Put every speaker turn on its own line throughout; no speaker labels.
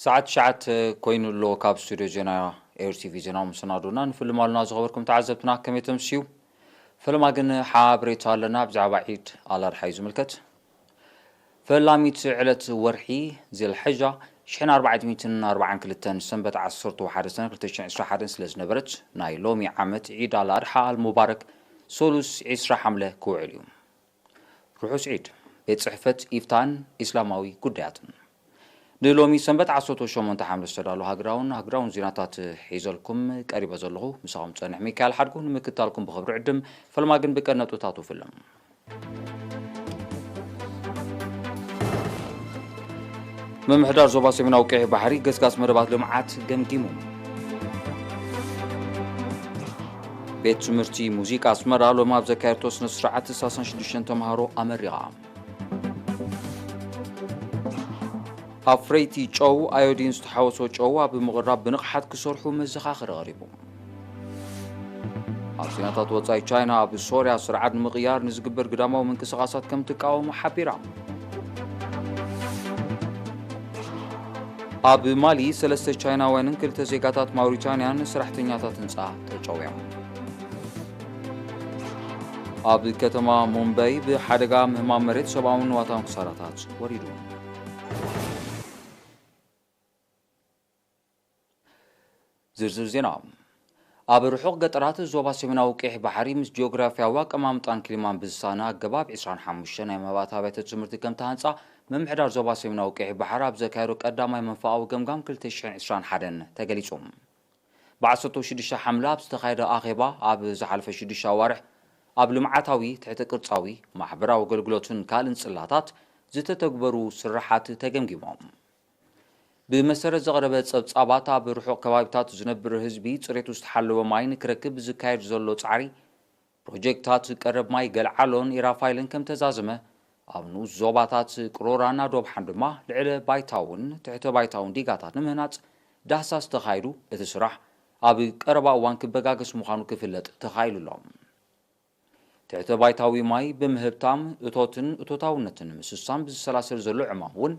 ساعات شعت كوينو لو كاب ستوديو جنا اير تي في جنا مسنادونا نفيلم مالنا زغبركم تعزبتنا كم يتمشيو فيلم اجن حابريت لنا بزعبا عيد على رحيز ملكت فلاميت علت ورحي زي الحجة شحن 440 كلتن سنبت عصرت وحد سنة كلتشن عسرة حدن سلز نبرت ناي لومي عمت عيد على أرحى المبارك سولوس عسرة حملة كوع اليوم روحوس عيد بيت صحفة إفتان إسلاماوي قدياتن نلومي سنبت عصوتو شومون تحمل استدالو هاقراون زيناتات حيزلكم قريبا زلغو مساهم تصنح ميكال حدقو نمكتالكم بخبر عدم فالماقن بكرنتو تاتو فيلم ممحدار زوبا سيمنا وكيح بحري قسقاس مربات لمعات قمقيمو بيت سمرتي موزيكا اسمرا لما بذكرتوس نسرعات ساسان شدوشن تمهارو أمريغا أفريتي جو أيودين ستحوسو جو بمغرب بنقحت كسرحو مزخاخر غريبو عاصيناتات وطاي تشاينا بسوريا سرعات مغيار نزقبر قدامو من كسغاسات كم تقاوم حبيرا أب مالي سلسة تشاينا وين كلتا زيقاتات موريتانيا سرحتنياتات نسا تجويا أب كتما مومباي بحدقا مهما مريت سباون واتان كساراتات وريدون زرزر زينا أب رحوق قطرات الزوبا سيمنا وكيح بحري مس جيوغرافيا واقمام طان كلمان بزسانا قباب عسران حموشن ايما باتا بيت تسمرت كم تهانسا ممحدار زوبا سيمنا وكيح بحرا بزكايرو قداماي منفاقو قمقام كلتشن عسران حدن تقليصوم بعصتو شدشا حملة بستخايدة آخيبا أب زحالف شدشا وارح أب لمعاتاوي تحت قرصاوي محبرا وقلقلوتن كالن صلاتات زيتا تقبرو سرحات تقمقيموم بمسرة زغربت صبصاباتا برحوق كبابتات زنبر هزبي صريتو استحلو ماين كركب زكايد زلو تعري بروجيكتات قرب ماي قلعالون إرافايلن كم تزازمه أبنو زوباتات قرورانا دوب حندما لعلى بايتاون تحت بايتاون ديقاتات نمهنات دهساس تخايرو اتسرح أبي قربا وان كبقاقس مخانو كفلت تخايلو لهم تحت بايتاوي ماي بمهبتام اتوتاونتن مسسان بزسلاسل زلو عماون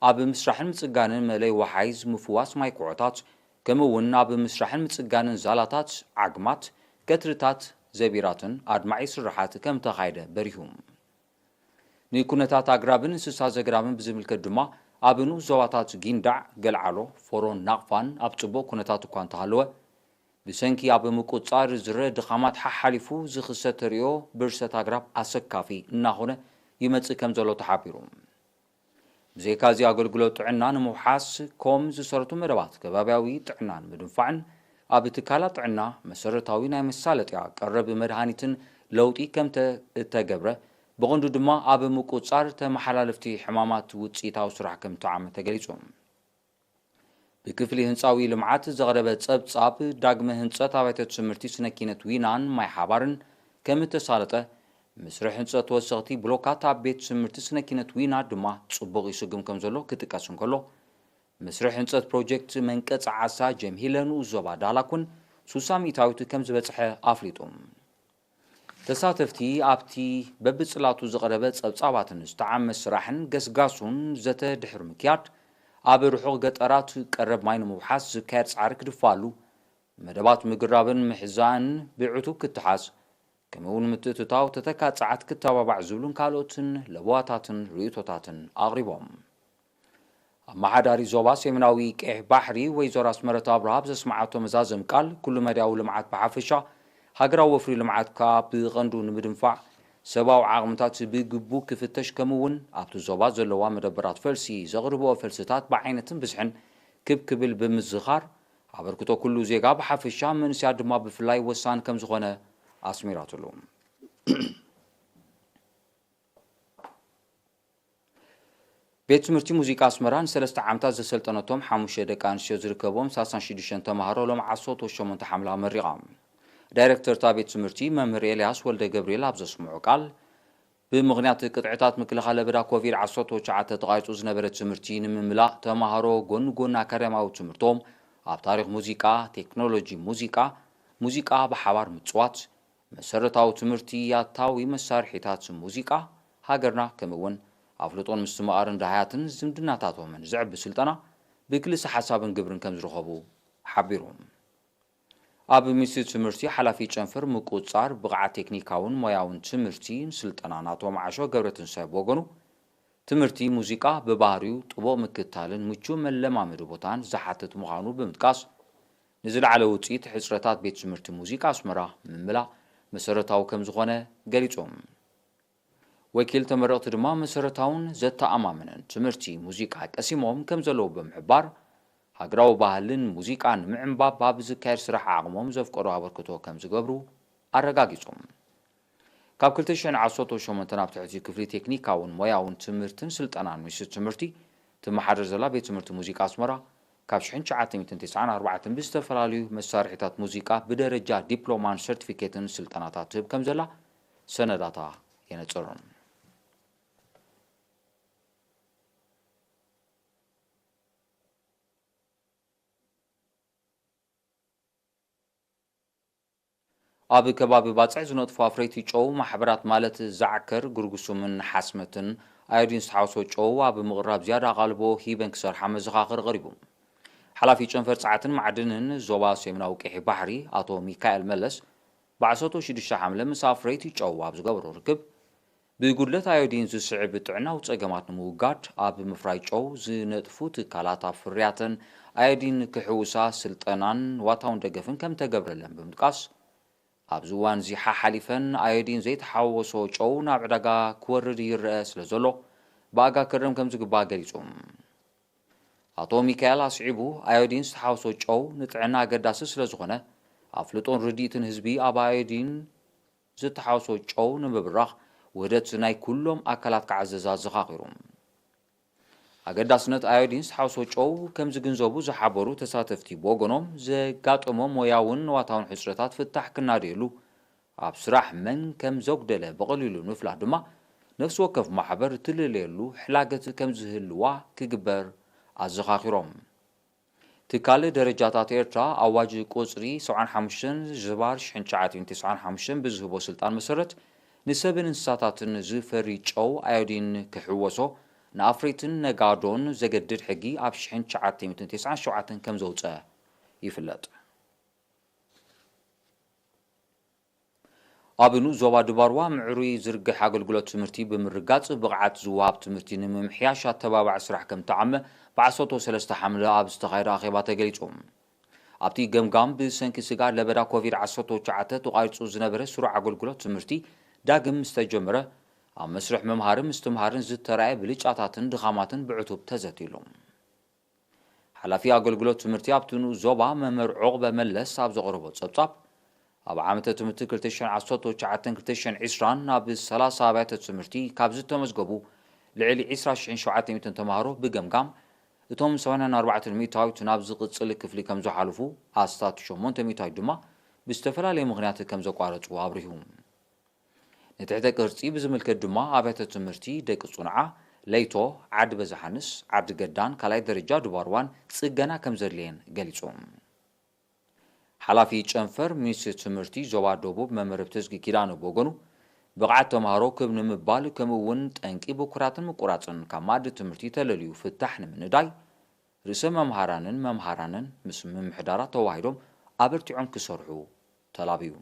أب مسرحن متسقانن ملي وحايز مفواس ماي قعطات كمون أب مسرحن متسقانن زالاتات عقمات كترتات زبيراتن أدمعي سرحات كم تخايدة بريهم نيكونتات أقرابن سسا زقرابن بزملك الدما أبنو زواتات جيندع قلعالو فورون ناقفان أبتبو كونتاتو كوان تهالوه بسنكي أب مقوطار زر دخامات حالفو زخصة ريو برسة أقراب أسك كافي ناهونه يمتس كم زلو تحابيروم زي كازي أقولقلو عنان موحاس كوم زسرتو مربات كباباوي عنان مدنفعن أبتكالات عنا مسرتاوي ناي مسالت قرب مرهانيتن لوطي كم تقبره بغندو دما أب مقوصار تمحلالفتي حمامات وصيتاو سرح كم تعام تقليصوم بكفلي هنصاوي لمعات زغربت صبصاب داغمه هنصات أبيت تسمرتي سنكينت وينان ماي حبارن كم تسالته مسرح هنصات وسغتي بلوكات أبيت تسمرتي سنكينت وينا دما صبغ يسقم كم زلو كتقاسن كلو مسرح هنصات بروجكت منقص عسا جمهيلن زوبا دالاكون سوسامي تاوت كم زبصح افليطوم تساتفتي ابتي ببصلاتو زغربت صبصاباتن استعام مسرحن قسقاسون زته دحر مكيات أب رحوق قطرات قرب ماين موحاس زكاير صعرك دفالو مدبات مقرابن محزان بعتو كتحاز كمون متتتاو تتكات ساعات كتابع زولون كالوتن لبواتاتن ريوتوتاتن أغربهم أما حداري زوبا سيمناوي كيه بحري ويزور أسمرة أبرهاب زسمعاتو مزازم قال كل مداو لمعات بحافشة هاقرا وفري لمعات كاب بغندو نمدنفع سباو عاقمتات بيقبو كفتش كمون أبتو زوبا زلوا مدبرات فلسي زغربو فلسطات بعينتن بزحن كبكبل بمزخار عبركتو كلو زيقا بحافشة من سياد ما بفلاي وسان كم زغنة أسميراتو لهم بيت سمرتي موزيكا اسمران سلسة عامتات زسلطنتهم حاموشة دكانشيو زركبهم ساسان شيدوشن تمهارو لهم عصوت وشومون تحملها مريقام دايركتور تابيت سمرتي ممر إلياس ولد جبريل أبز سمعو قال بمغنيات قطعتات مكلخة لبدا كوفيد عصوت وشعات تغايت وزنبرت سمرتي نمملا تمهارو قن أكرماو سمرتهم أب تاريخ موزيكا تكنولوجي موزيكا بحوار متصوات مسرتاو تمرتي ياتاوي مسارحيتات موزيكا هاجرنا كمون أفلطون مستمقارن دهياتن زمدناتاتهم من زعب بسلطنا ብክልሲ ሓሳብን ግብርን ከም ዝረኸቡ ሓቢሮም ኣብ ሚኒስትሪ ትምህርቲ ሓላፊ ጨንፈር ምቁጻር ብቕዓት ቴክኒካውን ሞያውን ትምህርቲን ስልጠናን አቶ ማዓሾ ገብረትንሳኤ ወገኑ ትምህርቲ ሙዚቃ በባህሪው ጥቡቅ ምክታልን ምቹው መለማመዲ ቦታን ዝሓትት ምዃኑ ብምጥቃስ ንዝለዓለ ውፅኢት ሕፅረታት ቤት ትምህርቲ ሙዚቃ ኣስመራ ምምላእ መሰረታዊ ከም ዝኾነ ገሊጾም ወኪል ተመረቕቲ ድማ መሰረታውን ዘተኣማምነን ትምህርቲ ሙዚቃ ቀሲሞም ከም ዘለዉ ብምሕባር ሃገራዊ ባህልን ሙዚቃን ምዕንባብ ኣብ ዝካየድ ስራሕ ዓቕሞም ዘፍቀዶ ኣበርክቶ ከም ዝገብሩ ኣረጋጊጾም ካብ 2018 ናብ ትሕቲ ክፍሊ ቴክኒካውን ሞያውን ትምህርትን ስልጠናን ሚኒስትሪ ትምህርቲ ትመሓደር ዘላ ቤት ትምህርቲ ሙዚቃ ኣስመራ ካብ 1994 ብዝተፈላለዩ መሳርሒታት ሙዚቃ ብደረጃ ዲፕሎማን ሰርቲፊኬትን ስልጠናታት ትህብ ከም ዘላ ሰነዳታ የነጽሮም ኣብ ከባቢ ባጽዕ ዝነጥፉ ኣፍረይቲ ጨው ማሕበራት ማለት ዛዕከር ጉርጉሱምን ሓስመትን ኣዮዲን ዝተሓወሶ ጨው ኣብ ምቕራብ ዝያዳ ቓልቦ ሂበን ክሰርሓ መዘኻኽር ቀሪቡ ሓላፊ ጨንፈር ጸዓትን ማዕድንን ዞባ ሰሜናዊ ቀይሕ ባሕሪ ኣቶ ሚካኤል መለስ ብ16 ሓምለ ምስ ኣፍረይቲ ጨው ኣብ ዝገበሮ ርክብ ብጉድለት ኣዮዲን ዝስዕብ ጥዕናዊ ጸገማት ንምውጋድ ኣብ ምፍራይ ጨው ዝነጥፉ ትካላት ኣብ ፍርያትን ኣዮዲን ክሕውሳ ስልጠናን ዋታውን ደገፍን ከም ተገብረለን ብምጥቃስ ኣብዚ እዋን እዚ ሓሓሊፈን ኣዮዲን ዘይተሓወሶ ጨው ናብ ዕዳጋ ክወርድ ይርአ ስለ ዘሎ ብኣጋ ክረም ከም ዝግባእ ገሊጾም ኣቶ ሚካኤል ኣስዒቡ ኣዮዲን ዝተሓወሶ ጨው ንጥዕና ኣገዳሲ ስለ ዝኾነ ኣፍልጦን ርዲእትን ህዝቢ ኣብ ኣዮዲን ዝተሓወሶ ጨው ንምብራኽ ውህደት ናይ ኩሎም ኣካላት ክዓዘዛ ዘኻኺሮም ኣገዳስነት ኣዮዲን ዝተሓወሶ ጨው ከም ዝግንዘቡ ዝሓበሩ ተሳተፍቲ ብወገኖም ዘጋጠሞም ሞያውን ዋታውን ሕፅረታት ፍታሕ ክናድየሉ ኣብ ስራሕ መን ከም ዘጉደለ በቐሊሉ ምፍላጥ ድማ ነፍሲ ወከፍ ማሕበር ትልልየሉ ሕላገት ከም ዝህልዋ ክግበር ኣዘኻኺሮም ትካል ደረጃታት ኤርትራ ኣዋጅ ቁፅሪ 75/1995 ብዝህቦ ስልጣን መሰረት ንሰብን እንስሳታትን ዝፈሪ ጨው ኣዮዲን ክሕወሶ ንኣፍሬትን ነጋዶን ዘገድድ ሕጊ ኣብ 1997 ከም ዘውፅአ ይፍለጥ ኣብኑ ዞባ ድባርዋ ምዕሩይ ዝርግሕ ኣገልግሎት ትምህርቲ ብምርጋጽ ብቕዓት ዝወሃብ ትምህርቲ ንምምሕያሽ ኣተባባዕ ስራሕ ከም ተዓመ ብ13 ሓምለ ኣብ ዝተኻየደ ኣኼባ ተገሊጾም ኣብቲ ገምጋም ብሰንኪ ስጋር ለበዳ ኮቪድ-19 ተቋሪጹ ዝነበረ ስሩዕ ኣገልግሎት ትምህርቲ ዳግም ዝተጀመረ ኣብ መስርሕ መምሃርን ምስትምሃርን ዝተረኣየ ብልጫታትን ድኻማትን ብዕቱብ ተዘቲሎም ሓላፊ ኣገልግሎት ትምህርቲ ኣብትኑ ዞባ መምህር ዕቑበ መለስ ኣብ ዘቕረቦ ጸብጻብ ኣብ ዓመተ ትምህርቲ 2019-2020 ናብ 30 ኣብያተ ትምህርቲ ካብ ዝተመዝገቡ ልዕሊ 20,700 ተምሃሮ ብገምጋም እቶም 84 ሚእታዊት ናብ ዝቕጽል ክፍሊ ከም ዝሓልፉ ኣስታት 8 ሚእታዊት ድማ ብዝተፈላለየ ምኽንያት ከም ዘቋረጹ ኣብሪሁ ንትሕተ ቅርጺ ብዝምልከት ድማ ኣብያተ ትምህርቲ ደቂ ጽኑዓ ለይቶ ዓዲ በዛሓንስ ዓዲ ገዳን ካልኣይ ደረጃ ድባርዋን ጽገና ከም ዘድልየን ገሊጾም ሓላፊ ጨንፈር ሚኒስትሪ ትምህርቲ ዞባ ደቡብ መምህር ብተዝጊ ኪዳነ ብወገኑ ብቕዓት ተምሃሮ ክብ ንምባል ከምኡውን ጠንቂ ብኩራትን ምቁራፅን ካብ ማእዲ ትምህርቲ ተለልዩ ፍታሕ ንምንዳይ ርእሰ መምሃራንን ምስ ምምሕዳራት ተዋሂዶም ኣበርቲዖም ክሰርሑ ተላብዩ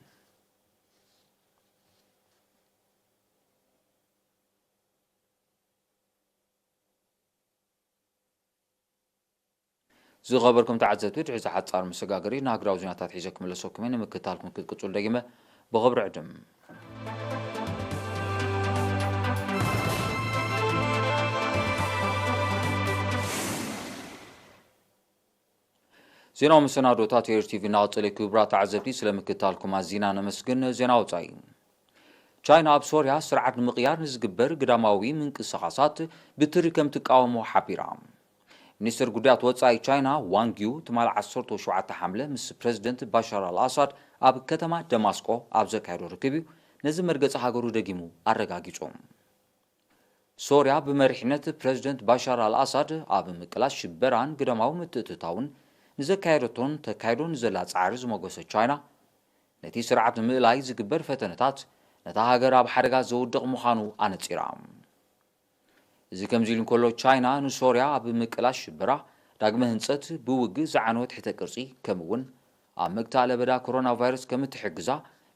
ዝኸበርኩም ተዓዘብቲ ድሕሪ ዝሓፃር መሰጋገሪ ንሃገራዊ ዜናታት ሒዘ ክምለሰኩም እየ ንምክትታልኩም ክትቅፅሉ ደጊመ ብኽብሪ ዕድም ዜናዊ መሰናዶታት ኤርቲቪ ናቕፅል ክቡራ ተዓዘብቲ ስለምክትታልኩም ኣዚና ነመስግን ዜና ወፃኢ ቻይና ኣብ ሶርያ ስርዓት ንምቕያር ንዝግበር ግዳማዊ ምንቅስቓሳት ብትሪ ከም ትቃወሞ ሓቢራ ሚኒስትር ጉዳያት ወፃኢ ቻይና ዋንጊው ትማል 17 ሓምለ ምስ ፕሬዚደንት ባሻር አልአሳድ ኣብ ከተማ ደማስቆ ኣብ ዘካየዶ ርክብ እዩ ነዚ መርገፂ ሃገሩ ደጊሙ ኣረጋጊጾም ሶርያ ብመሪሕነት ፕሬዚደንት ባሻር አልአሳድ ኣብ ምቅላስ ሽበራን ግዳማዊ ምትእትታውን ንዘካየደቶን ተካይዶን ዘላ ጻዕሪ ዝመጎሰ ቻይና ነቲ ስርዓት ንምእላይ ዝግበር ፈተነታት ነታ ሃገር ኣብ ሓደጋ ዘውድቕ ምዃኑ ኣነጺራ እዚ ከምዚ ኢሉ እንከሎ ቻይና ንሶርያ ኣብ ምቅላስ ሽበራ ዳግመ ህንጸት ብውግእ ዝዓነወት ሕተ ቅርጺ ከምውን ኣብ ምግታእ ለበዳ ኮሮና ቫይረስ ከም እትሕግዛ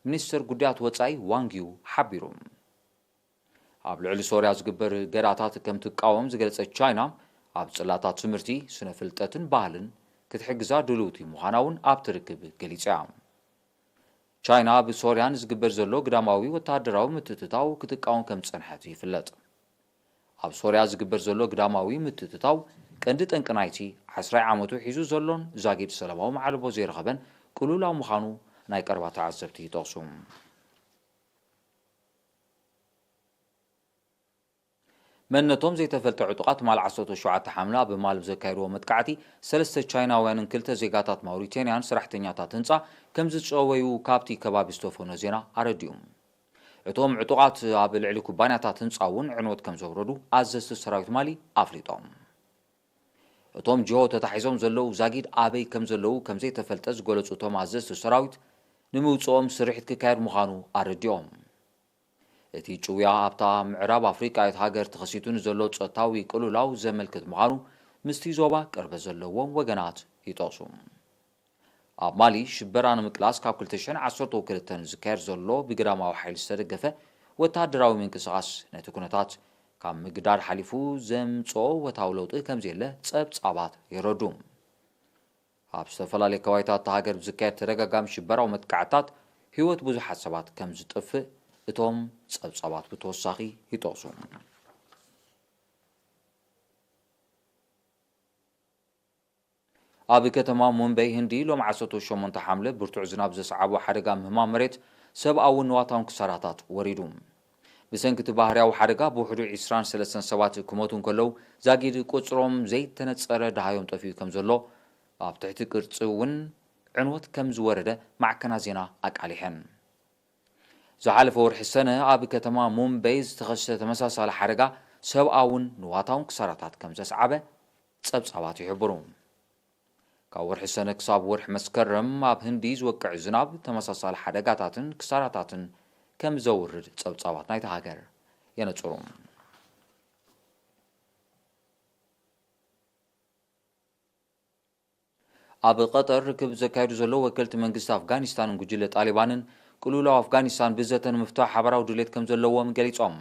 ሚኒስትር ጉዳያት ወጻኢ ዋንጊው ሓቢሩ ኣብ ልዕሊ ሶርያ ዝግበር ገዳታት ከም ትቃወም ዝገለጸት ቻይና ኣብ ጽላታት ትምህርቲ ስነ ፍልጠትን ባህልን ክትሕግዛ ድልውቲ ምዃና እውን ኣብ ትርክብ ገሊጻ ቻይና ብሶርያን ዝግበር ዘሎ ግዳማዊ ወተሃደራዊ ምትትታው ክትቃወም ከም ጸንሐት ይፍለጥ ኣብ ሶርያ ዝግበር ዘሎ ግዳማዊ ምትትታው ቀንዲ ጠንቂ ናይቲ 10 ዓመቱ ሒዙ ዘሎን ዛጊድ ሰላማዊ ማዕልቦ ዘይረኸበን ቅሉላው ምዃኑ ናይ ቀረባ ተዓዘብቲ ይጠቕሱ መንነቶም ዘይተፈልጠ ዕጡቃት ማል 17 ሓምላ ብማልብ ዘካይድዎ መጥቃዕቲ 3 ቻይናውያንን 2 ዜጋታት ማውሪታንያን ስራሕተኛታት ህንፃ ከም ዝፀወዩ ካብቲ ከባቢ ዝተፈኖ ዜና ኣረዲዩ እቶም ዕጡቃት ኣብ ልዕሊ ኩባንያታት ህንፃ እውን ዕንወት ከም ዘውረዱ ኣዘዝቲ ሰራዊት ማሊ ኣፍሊጦም እቶም ጅሆ ተታሒዞም ዘለው ዛጊድ ኣበይ ከም ዘለው ከም ዘይተፈልጠ ዝገለጹ እቶም ኣዘዝቲ ሰራዊት ንምውፅኦም ስርሒት ክካየድ ምዃኑ ኣረዲኦም እቲ ጭውያ ኣብታ ምዕራብ ኣፍሪቃዊት ሃገር ተኸሲቱን ዘሎ ጸጥታዊ ቅልውላው ዘመልክት ምዃኑ ምስቲ ዞባ ቅርበት ዘለዎም ወገናት ይጠቕሱ ኣብ ማሊ ሽበራ ንምቅላስ ካብ 2012 ዝካየድ ዘሎ ብግዳማዊ ሓይሊ ዝተደገፈ ወተሃደራዊ ምንቅስቓስ ነቲ ኩነታት ካብ ምግዳድ ሓሊፉ ዘምጽኦ ወታዊ ለውጢ ከምዘየለ ጸብጻባት ይረዱ ኣብ ዝተፈላለየ ከባቢታት ሃገር ዝካየድ ተደጋጋሚ ሽበራዊ መጥቃዕትታት ህይወት ብዙሓት ሰባት ከም ዝጠፍእ እቶም ጸብጻባት ብተወሳኺ ይጠቕሱ ኣብ ከተማ ሙምበይ ህንዲ ሎም 18 ሓምለ ብርቱዕ ዝናብ ዘሰዓቦ ሓደጋ ምህማም መሬት ሰብኣውን ንዋታውን ክሳራታት ወሪዱ ብሰንኪቲ ባህርያዊ ሓደጋ ብውሕዱ 23 ሰባት ክሞቱ እንከለዉ ዛጊድ ቁፅሮም ዘይተነፀረ ድሃዮም ጠፊኡ ከም ዘሎ ኣብ ትሕቲ ቅርፂ እውን ዕንወት ከም ዝወረደ ማዕከና ዜና ኣቃሊሐን ዝሓለፈ ወርሒ ሰነ ኣብ ከተማ ሙምበይ ዝተኸሰተ ተመሳሳሊ ሓደጋ ሰብኣውን ንዋታውን ክሳራታት ከም ዘሰዓበ ጸብጻባት ይሕብሩ ካብ ወርሒ ሰነ ክሳብ ወርሒ መስከረም ኣብ ህንዲ ዝወቅዕ ዝናብ ተመሳሳሊ ሓደጋታትን ክሳራታትን ከም ዘውርድ ጸብጻባት ናይቲ ሃገር የነጽሩ ኣብ ቀጠር ርክብ ዘካየዱ ዘሎ ወከልቲ መንግስቲ ኣፍጋኒስታንን ጉጅለ ጣሊባንን ቅልውላው ኣፍጋኒስታን ብዘተን ምፍታሕ ሓበራዊ ድሌት ከም ዘለዎም ገሊጾም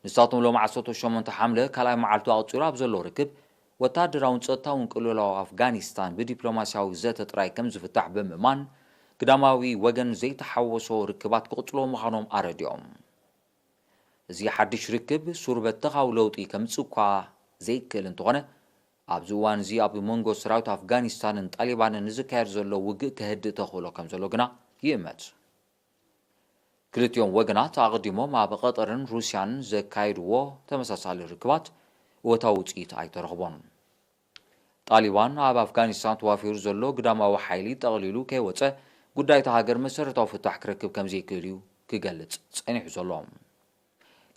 ንሳቶም ሎም 18 ሓምለ ካልኣይ መዓልቱ ኣቕፂሩ ኣብ ዘሎ ርክብ ወተሃደራውን ጸጥታውን ቅልውላው ኣፍጋኒስታን ብዲፕሎማስያዊ ዘተ ጥራይ ከም ዝፍታሕ ብምእማን ግዳማዊ ወገን ዘይተሓወሶ ርክባት ክቕጽሎ ምዃኖም ኣረዲኦም እዚ ሓድሽ ርክብ ሱርበተኻዊ ለውጢ ከምጽእ እኳ ዘይክእል እንተኾነ ኣብዚ እዋን እዚ ኣብ መንጎ ሰራዊት ኣፍጋኒስታንን ጣሊባንን ንዝካየድ ዘሎ ውግእ ከህድእ ተኽእሎ ከም ዘሎ ግና ይእመት ክልቲኦም ወገናት ኣቐዲሞም ኣብ ቀጠርን ሩስያን ዘካይድዎ ተመሳሳሊ ርክባት እወታዊ ውፅኢት ኣይተረኽቦን ጣሊባን ኣብ ኣፍጋኒስታን ተዋፊሩ ዘሎ ግዳማዊ ሓይሊ ጠቕሊሉ ከይወፀ ጉዳይ እቲ ሃገር መሰረታዊ ፍታሕ ክረክብ ከም ዘይክእል እዩ ክገልጽ ጸኒሑ ዘሎ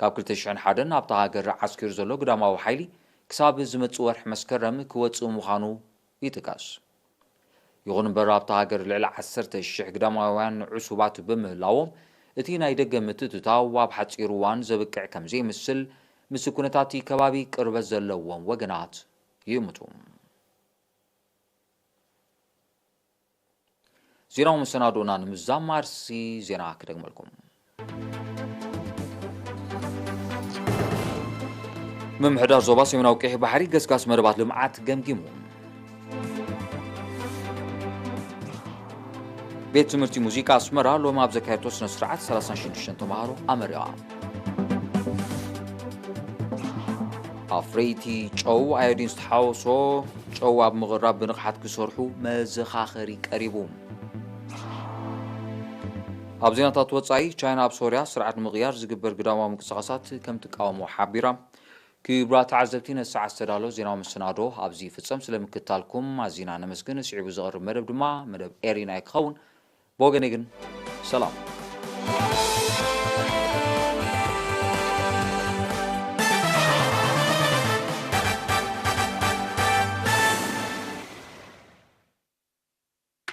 ካብ 2001 ኣብታ ሃገር ዓስኪሩ ዘሎ ግዳማዊ ሓይሊ ክሳብ ዝመጽእ ወርሒ መስከረም ክወፅእ ምዃኑ ይጥቀስ ይኹን እምበር ኣብታ ሃገር ልዕሊ 10,000 ግዳማውያን ዕሱባት ብምህላዎም እቲ ናይ ደገ ምትእትታው ኣብ ሓፂር እዋን ዘብቅዕ ከም ዘይምስል ምስ ኩነታት ከባቢ ቅርበት ዘለዎም ወገናት ይእምቱ ዜናው መሰናዶና ንምዛም ማርሲ ዜና ክደግመልኩም ምምሕዳር ዞባ ሰሜናዊ ቀይሕ ባሕሪ ገስጋስ መደባት ልምዓት ገምጊሙ ቤት ትምህርቲ ሙዚቃ ኣስመራ ሎሚ ኣብ ዘካየድቶ ስነ ስርዓት 36 ተምሃሮ ኣመሪቓ ኣፍረይቲ ጨው ኣዮዲን ዝተሓወሶ ጨው ኣብ ምቕራብ ብንቕሓት ክሰርሑ መዘኻኸሪ ቀሪቡ ኣብ ዜናታት ወጻኢ ቻይና ኣብ ሶርያ ስርዓት ምቕያር ዝግበር ግዳማዊ ምንቅስቓሳት ከም ትቃወሞ ሓቢራ ክቡራ ተዓዘብቲ ነሰዓት ዝተዳሎ ዜናዊ መሰናዶ ኣብዚ ይፍጸም ስለምክትታልኩም ኣዝና ነመስግን ስዒቡ ዝቐርብ መደብ ድማ መደብ ኤሪና ክኸውን ብወገነይ ግን ሰላም